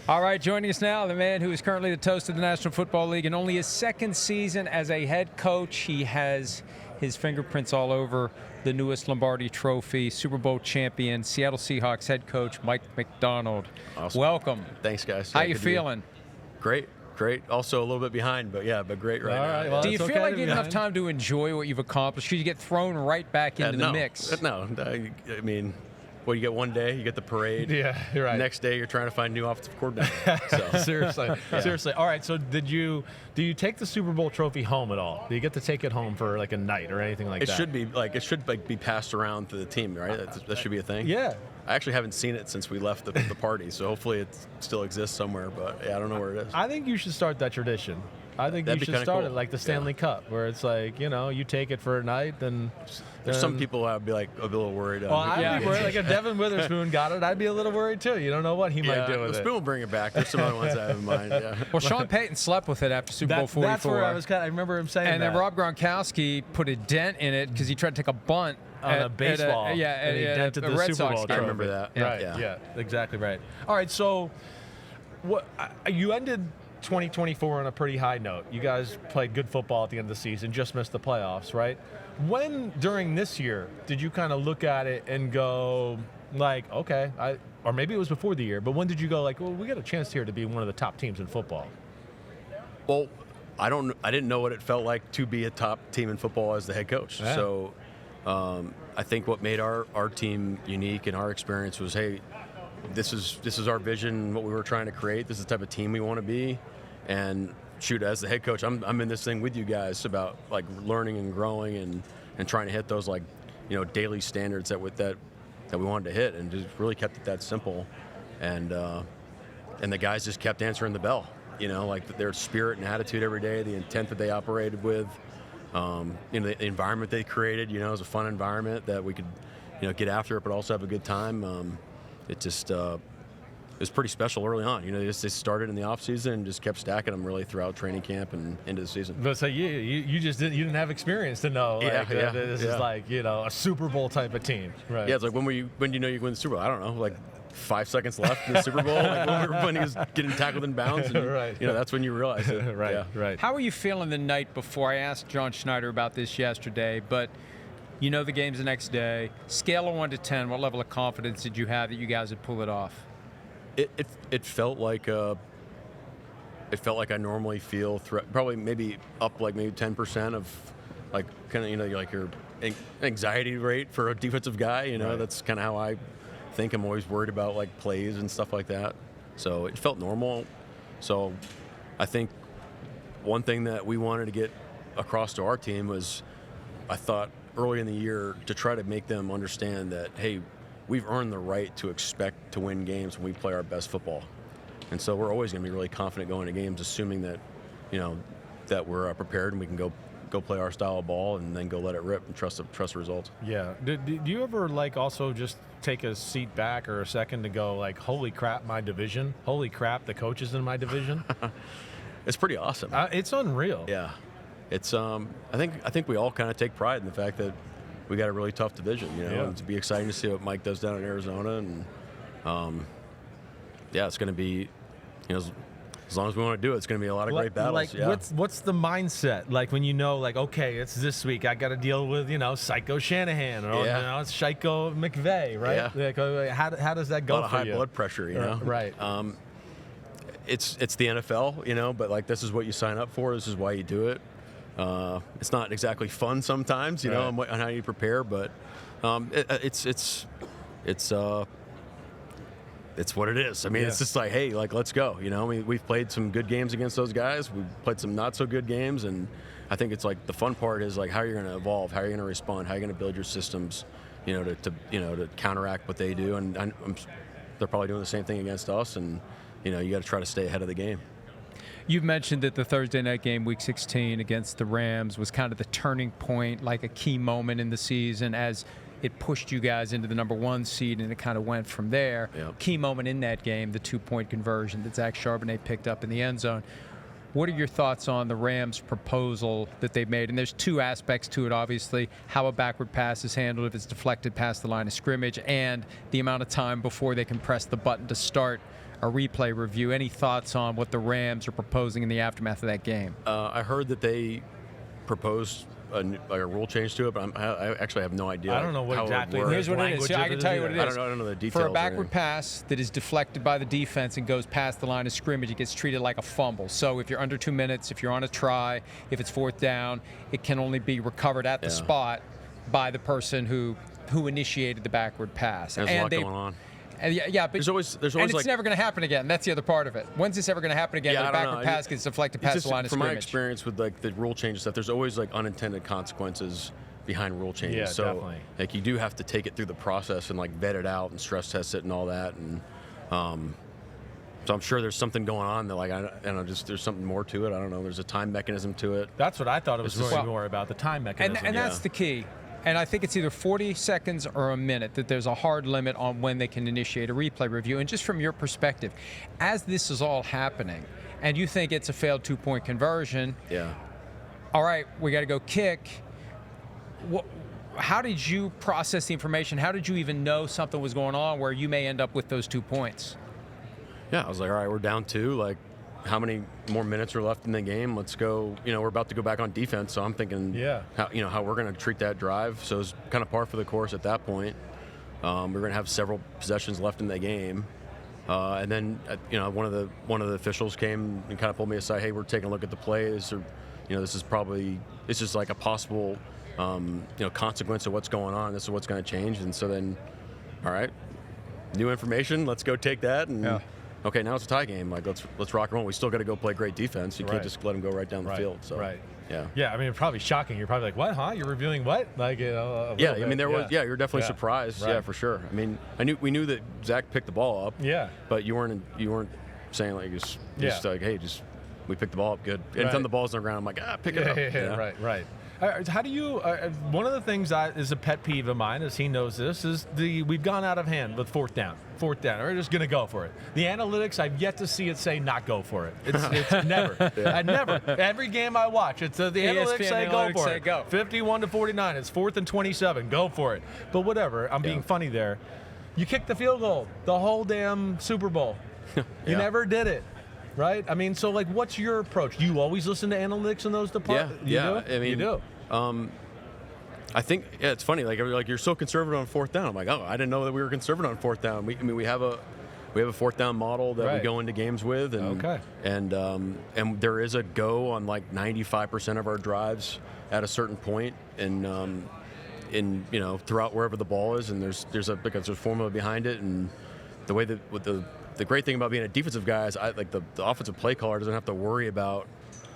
All right, joining us now, the man who is currently the toast of the National Football League in only his second season as a head coach. He has his fingerprints all over the newest Lombardi Trophy, Super Bowl champion, Seattle Seahawks head coach Mike Macdonald. Awesome. Welcome. Thanks, guys. How you feeling? Great. Also a little bit behind, but great right now. Right, well, Do you feel like you had enough behind. time to enjoy what you've accomplished? Because you get thrown right back into the mix. No, I mean, you get one day, you get the parade. Yeah, you're right. Next day, you're trying to find new offensive coordinator. So. Seriously. All right. So, do you take the Super Bowl trophy home at all? Do you get to take it home for like a night or anything like that? It should be passed around to the team, right? That should be a thing. Yeah. I actually haven't seen it since we left the party, so hopefully it still exists somewhere. But yeah, I don't know where it is. I think you should start that tradition. I think That'd you be should start cool. it like the Stanley Cup, where it's like, you take it for a night, then. There's some people I'd be like a little worried. Well, I'd be worried. Like if Devin Witherspoon got it, I'd be a little worried too. You don't know what he might do with it. Spoon will bring it back. There's some other ones I have in mind. Yeah. Well, Sean Payton slept with it after Super Bowl 44. That's where I was I remember him saying and that. then Rob Gronkowski put a dent in it because he tried to take a bunt on a baseball. And he dented the Red Super Bowl Sox trophy. game. I remember that. Yeah, exactly right. All right, so you ended 2024 on a pretty high note. You guys played good football at the end of the season, just missed the playoffs, right? When, during this year, did you kind of look at it and go, like, okay, or maybe it was before the year, but when did you go, like, well, we got a chance here to be one of the top teams in football? Well, I didn't know what it felt like to be a top team in football as the head coach. Yeah. So I think what made our team unique and our experience was, hey, this is our vision, what we were trying to create. This is the type of team we want to be. And shoot, as the head coach, I'm in this thing with you guys about like learning and growing and trying to hit those daily standards that we wanted to hit, and just really kept it that simple. And the guys just kept answering the bell. Like their spirit and attitude every day, the intent that they operated with, the environment they created. It was a fun environment that we could, get after it, but also have a good time. It was pretty special early on. They started in the off season and just kept stacking them really throughout training camp and into the season. But so you just didn't have experience to know this is like a Super Bowl type of team, right? Yeah, it's like when do you know you win the Super Bowl? I don't know, like 5 seconds left in the Super Bowl, like when he was getting tackled in bounds, and right. That's when you realize it. Right, yeah. right. How were you feeling the night before? I asked John Schneider about this yesterday, but the game's the next day. Scale of 1 to 10, what level of confidence did you have that you guys would pull it off? It felt like I normally feel. Probably maybe up like maybe 10% of like kind of like your anxiety rate for a defensive guy. Right. That's kind of how I think. I'm always worried about like plays and stuff like that. So it felt normal. So I think one thing that we wanted to get across to our team was, I thought early in the year, to try to make them understand that, hey, we've earned the right to expect to win games when we play our best football. And so we're always going to be really confident going to games, assuming that, that we're prepared and we can go play our style of ball and then go let it rip and trust the results. Yeah. Do you ever also just take a seat back or a second to go like, holy crap, my division? Holy crap, the coaches in my division? It's pretty awesome. It's unreal. Yeah. It's I think we all kind of take pride in the fact that we got a really tough division, and it'd be exciting to see what Mike does down in Arizona. And it's going to be, as long as we want to do it, it's going to be a lot of great battles. What's the mindset like when okay, it's this week, I got to deal with Psycho Shanahan or it's Psycho McVay, right? Yeah. How does that go a lot of for high you? blood pressure, Right. It's the NFL, but like this is what you sign up for. This is why you do it. It's not exactly fun sometimes, right. on how you prepare, but it's what it is. I mean, It's just like, hey, like, let's go. We've played some good games against those guys. We've played some not so good games, and I think it's like the fun part is like how you're going to evolve, how you're going to respond, how you're going to build your systems, to counteract what they do. And they're probably doing the same thing against us, and you got to try to stay ahead of the game. You've mentioned that the Thursday night game, Week 16, against the Rams was kind of the turning point, like a key moment in the season as it pushed you guys into the number 1 seed, and it kind of went from there. Yep. Key moment in that game, the 2-point conversion that Zach Charbonnet picked up in the end zone. What are your thoughts on the Rams' proposal that they made? And there's 2 aspects to it, obviously, how a backward pass is handled if it's deflected past the line of scrimmage, and the amount of time before they can press the button to start a replay review. Any thoughts on what the Rams are proposing in the aftermath of that game? I heard that they proposed a rule change to it, but I actually have no idea. I don't know what how exactly. it would work. Here's what it is. See, I can tell you what it is. I don't know the details. For a or backward anything. pass that is deflected by the defense and goes past the line of scrimmage, it gets treated like a fumble. So if you're under 2 minutes, if you're on a try, if it's fourth down, it can only be recovered at the spot by the person who initiated the backward pass. There's a lot going on. And yeah, but there's always and it's like, never going to happen again. That's the other part of it. When's this ever going to happen again? Yeah, The I don't backward know. pass gets deflected past the line of from scrimmage. my experience with like the rule change stuff, there's always like unintended consequences behind rule changes. Yeah, so definitely. like you do have to take it through the process and like vet it out and stress test it and all that. And so I'm sure there's something going on that like I don't know, just there's something more to it. I don't know. There's a time mechanism to it. That's what I thought it was It's just- more about, the time mechanism. And that's the key. And I think it's either 40 seconds or a minute, that there's a hard limit on when they can initiate a replay review. And just from your perspective, as this is all happening, and you think it's a failed two-point conversion, Yeah. all right, we got to go kick. How did you process the information? How did you even know something was going on where you may end up with those 2 points? Yeah, I was like, all right, we're down 2. Like, how many more minutes are left in the game? Let's go. You know, we're about to go back on defense, so I'm thinking, how we're going to treat that drive. So it's kind of par for the course at that point. We're going to have several possessions left in the game, and then one of the officials came and kind of pulled me aside. Hey, we're taking a look at the plays, or this is like a possible consequence of what's going on. This is what's going to change, and so then, all right, new information. Let's go take that and. Yeah. Okay, now it's a tie game. Like let's rock and roll. We still got to go play great defense. You can't just let them go right down the field. So yeah. I mean, it's probably shocking. You're probably like, what? Huh? You're reviewing what? Like a yeah. bit. I mean, you're definitely surprised. Right. Yeah, for sure. I mean, we knew that Zach picked the ball up. Yeah. But you weren't saying like just like, hey, we picked the ball up good. Anytime the ball's on the ground, I'm like, pick it up. Yeah. Right. How do you? One of the things that is a pet peeve of mine, as he knows this, is we've gone out of hand with fourth down. We're just going to go for it. The analytics, I've yet to see it say not go for it. It's never. I never. Every game I watch, it's the analytics say go for it. 51-49. It's 4th and 27. Go for it. But whatever. I'm being funny there. You kicked the field goal the whole damn Super Bowl. You never did it. Right? I mean, so like, what's your approach? You always listen to analytics in those departments? Yeah. Do? I mean, you do. I think it's funny. Like you're so conservative on fourth down. I'm like, I didn't know that we were conservative on fourth down. We have a fourth down model that we go into games with, and there is a go on like 95% of our drives at a certain point, and throughout wherever the ball is, and there's a formula behind it, and the way that with the great thing about being a defensive guy is the offensive play caller doesn't have to worry about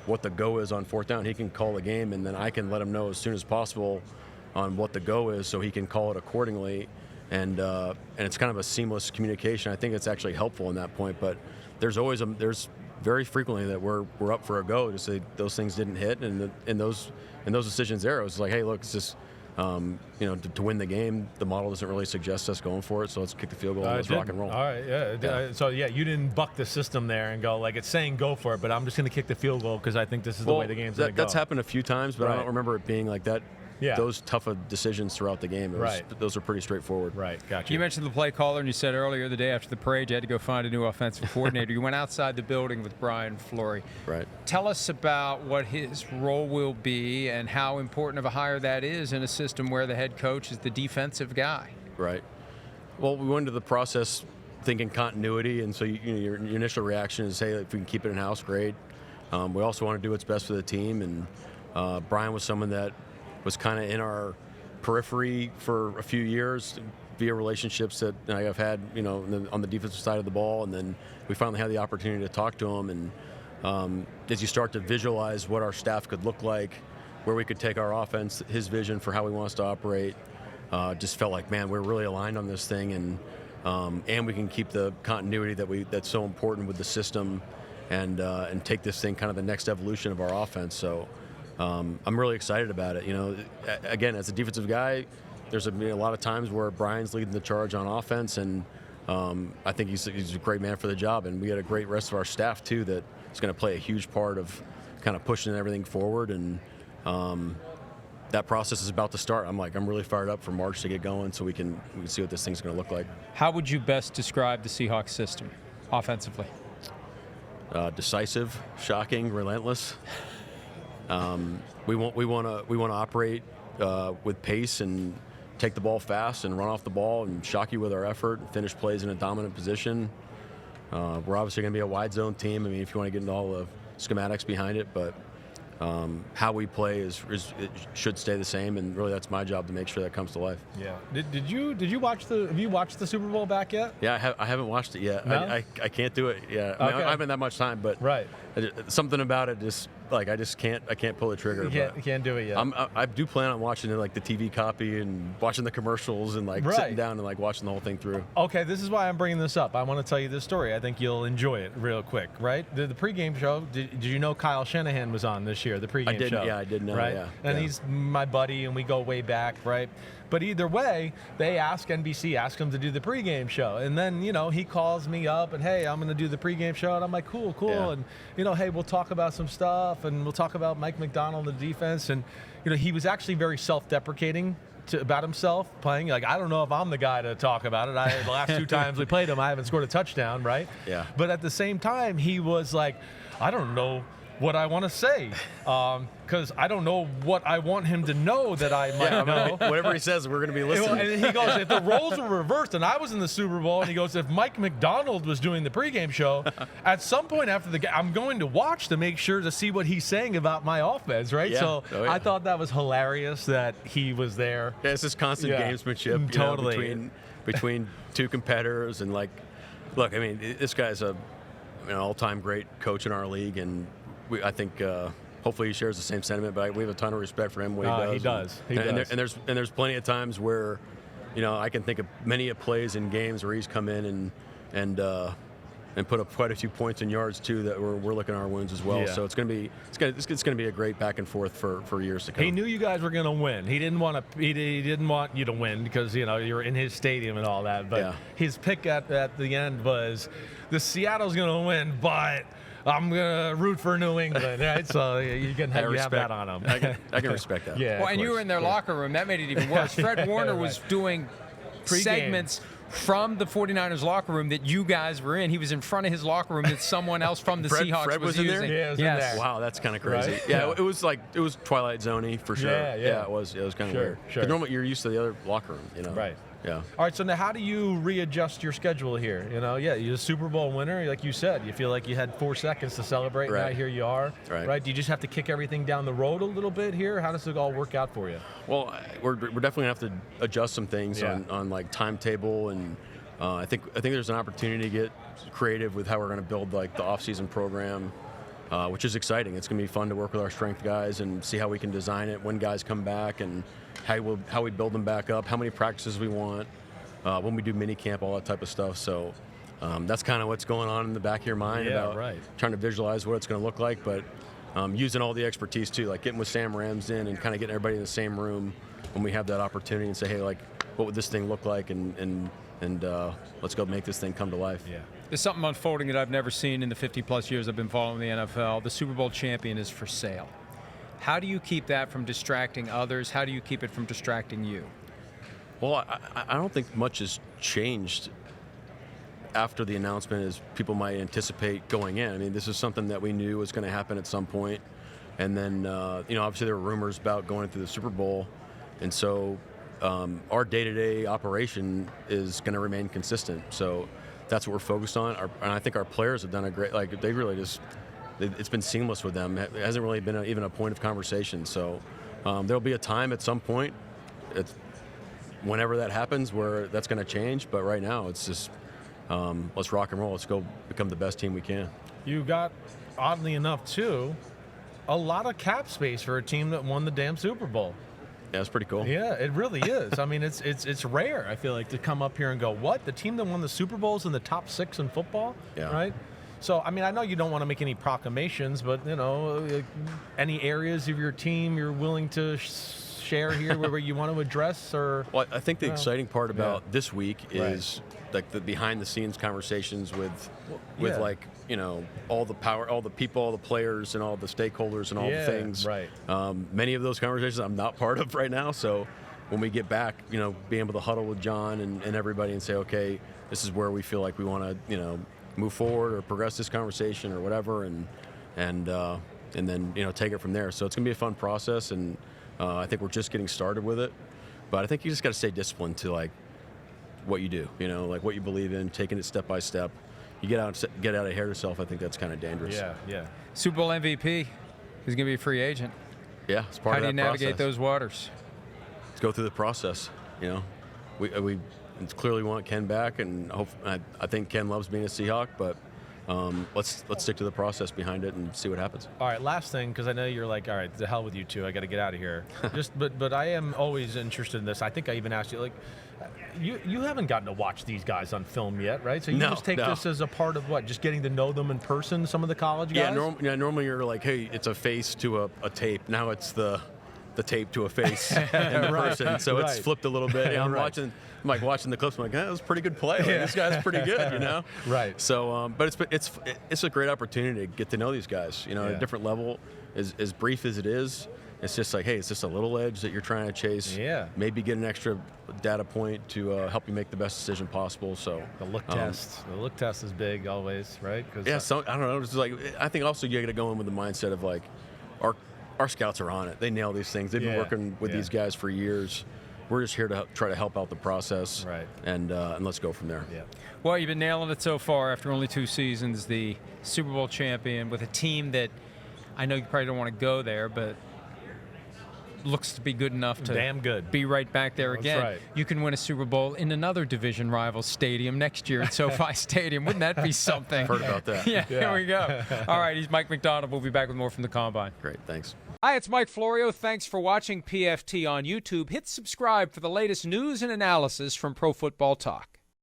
what the go is on fourth down. He can call the game, and then I can let him know as soon as possible on what the go is, so he can call it accordingly. And it's kind of a seamless communication. I think it's actually helpful in that point. But there's very frequently that we're up for a go to say those things didn't hit, and those decisions there, it was like, hey, look, it's just to win the game, the model doesn't really suggest us going for it, so let's kick the field goal and let's rock and roll. All right, yeah. So, you didn't buck the system there and go, like, it's saying go for it, but I'm just going to kick the field goal because I think this is the way the game's going to go. That's happened a few times, but I don't remember it being like that. Yeah. Those tough of decisions throughout the game, those are pretty straightforward. Right, gotcha. You mentioned the play caller, and you said earlier the day after the parade you had to go find a new offensive coordinator. You went outside the building with Brian Fleury. Right. Tell us about what his role will be and how important of a hire that is in a system where the head coach is the defensive guy. Right. Well, we went into the process thinking continuity, and so your initial reaction is, hey, if we can keep it in-house, great. We also want to do what's best for the team, and Brian was someone that was kind of in our periphery for a few years via relationships that I've had, on the defensive side of the ball, and then we finally had the opportunity to talk to him. And as you start to visualize what our staff could look like, where we could take our offense, his vision for how he wants to operate, just felt like, man, we're really aligned on this thing, and we can keep the continuity that's so important with the system, and take this thing kind of the next evolution of our offense. So. I'm really excited about it. Again, as a defensive guy, there's a lot of times where Brian's leading the charge on offense, and I think he's a great man for the job. And we had a great rest of our staff too that is going to play a huge part of kind of pushing everything forward. And that process is about to start. I'm really fired up for March to get going, so we can see what this thing's going to look like. How would you best describe the Seahawks system? offensively? Decisive, shocking, relentless. We want to operate with pace and take the ball fast and run off the ball and shock you with our effort and finish plays in a dominant position. We're obviously going to be a wide zone team. I mean, if you want to get into all the schematics behind it, but how we play it should stay the same, and really that's my job to make sure that comes to life. Yeah. Did you watch have you watched the Super Bowl back yet? Yeah, I haven't watched it yet. No? I can't do it. Yeah, I mean, Okay. I haven't that much time, but Right. something about it just like I can't pull the trigger. You can't do it yet. I do plan on watching it, like the TV copy and watching the commercials and like Right. sitting down and like watching the whole thing through. Okay, this is why I'm bringing this up. I want to tell you this story. I think you'll enjoy it real quick, right? The pregame show, did you know Kyle Shanahan was on this year, the pregame show? Yeah, I did know, right? yeah. And Yeah. he's my buddy, and we go way back, right? But either way, they ask NBC, ask him to do the pregame show. And then, he calls me up and, hey, I'm going to do the pregame show. And I'm like, cool. Yeah. And, hey, we'll talk about some stuff, and we'll talk about Mike Macdonald and the defense. And, he was actually very self-deprecating about himself playing. Like, I don't know if I'm the guy to talk about it. The last 2 times we played him, I haven't scored a touchdown, right? Yeah. But at the same time, he was like, I don't know what I want to say, because I don't know what I want him to know that I might know. Whatever he says, we're going to be listening. And he goes, if the roles were reversed and I was in the Super Bowl, and he goes, if Mike Macdonald was doing the pregame show, at some point after the game, I'm going to watch to make sure to see what he's saying about my offense, right? Yeah. So Oh, yeah. I thought that was hilarious that he was there. Yeah, it's this constant Yeah. gamesmanship, Totally. between two competitors, and like, look, I mean, this guy's an all-time great coach in our league, and I think hopefully he shares the same sentiment. But we have a ton of respect for him. What he does. He does. And there's plenty of times where, I can think of many plays in games where he's come in and put up quite a few points and yards too that we're looking at our wounds as well. Yeah. So it's gonna be a great back and forth for years to come. He knew you guys were going to win. He didn't want you to win because you're in his stadium and all that. But Yeah. his pick at the end was, the Seattle's going to win, but I'm going to root for New England, right? So you can have that on him. I can respect that. Yeah. Well, and you were in their locker room. That made it even worse. Fred Warner was doing Pre-game. segments from the 49ers locker room that you guys were in. He was in front of his locker room that someone else from the Seahawks Fred was in there? using. Yeah, he was in yes. there. Wow, that's kind of crazy. Right? Yeah, Yeah. it was Twilight Zone-y for sure. Yeah. It was kind of Sure, weird. sure. 'Cause normally you're used to the other locker room, Right. Yeah. All right, so now how do you readjust your schedule here? You're a Super Bowl winner, like you said. You feel like you had 4 seconds to celebrate, Right. and now here you are. Right. Do you just have to kick everything down the road a little bit here? How does it all work out for you? Well, we're definitely gonna have to adjust some things Yeah. on like timetable, and I think there's an opportunity to get creative with how we're gonna build like the off-season program, which is exciting. It's gonna be fun to work with our strength guys and see how we can design it when guys come back, and how we build them back up, how many practices we want, when we do mini camp, all that type of stuff. So that's kind of what's going on in the back of your mind Yeah, about right. trying to visualize what it's going to look like, but using all the expertise too, like getting with Sam Ramsden and kind of getting everybody in the same room when we have that opportunity and say, hey, like, what would this thing look like, and let's go make this thing come to life. Yeah. There's something unfolding that I've never seen in the 50-plus years I've been following the NFL. The Super Bowl champion is for sale. How do you keep that from distracting others? How do you keep it from distracting you? Well, I don't think much has changed after the announcement as people might anticipate going in. I mean, this is something that we knew was going to happen at some point. And then, obviously there were rumors about going through the Super Bowl. And so our day-to-day operation is going to remain consistent. So that's what we're focused on. And I think our players have done a great, like, they really just, it's been seamless with them. It hasn't really been even a point of conversation. So there'll be a time at some point, whenever that happens, where that's going to change. But right now, it's just, let's rock and roll. Let's go become the best team we can. You got, oddly enough, too, a lot of cap space for a team that won the damn Super Bowl. Yeah, it's pretty cool. Yeah, it really is. I mean, it's rare, I feel like, to come up here and go, what? The team that won the Super Bowl's in the top 6 in football? Yeah. Right? So, I mean, I know you don't want to make any proclamations, but, any areas of your team you're willing to share here where you want to address? Or Well, I think the exciting part about yeah. this week is like the behind-the-scenes conversations with like, all the power, all the people, all the players, and all the stakeholders and all the things. Right. Many of those conversations I'm not part of right now. So when we get back, being able to huddle with John and everybody and say, okay, this is where we feel like we want to, move forward or progress this conversation or whatever, and then take it from there. So it's gonna be a fun process, and I think we're just getting started with it. But I think you just got to stay disciplined to like what you do, like what you believe in, taking it step by step. You get out ahead of yourself. I think that's kind of dangerous. Yeah. Super Bowl MVP is going to be a free agent. Yeah, it's part How of that do you navigate process. those waters? Let's go through the process. We clearly want Ken back, and I think Ken loves being a Seahawk, but let's stick to the process behind it and see what happens. All right, last thing, because I know you're like, all right, the hell with you two. I got to get out of here. But I am always interested in this. I think I even asked you, like, you haven't gotten to watch these guys on film yet, right? So you just take this as a part of what? Just getting to know them in person, some of the college guys? Normally you're like, hey, it's a face to a tape. Now it's the tape to a face in person. So it's flipped a little bit. I'm watching the clips. I'm like, that was a pretty good play. Like, this guy's pretty good, Right. So, but it's a great opportunity to get to know these guys, at a different level. As brief as it is, it's just like, hey, it's just a little edge that you're trying to chase. Yeah. Maybe get an extra data point to help you make the best decision possible. So the look test. The look test is big always, right? So I don't know. It's like, I think also you got to go in with the mindset of like, our scouts are on it. They nail these things. They've been working with these guys for years. We're just here to try to help out the process, right? And let's go from there. Yeah. Well, you've been nailing it so far after only 2 seasons. The Super Bowl champion with a team that I know you probably don't want to go there, but looks to be good enough to damn good. Be right back there again. That's right. You can win a Super Bowl in another division rival stadium next year at SoFi Stadium. Wouldn't that be something? Heard about that. Yeah, here we go. All right, he's Mike Macdonald. We'll be back with more from the Combine. Great, thanks. Hi, it's Mike Florio. Thanks for watching PFT on YouTube. Hit subscribe for the latest news and analysis from Pro Football Talk.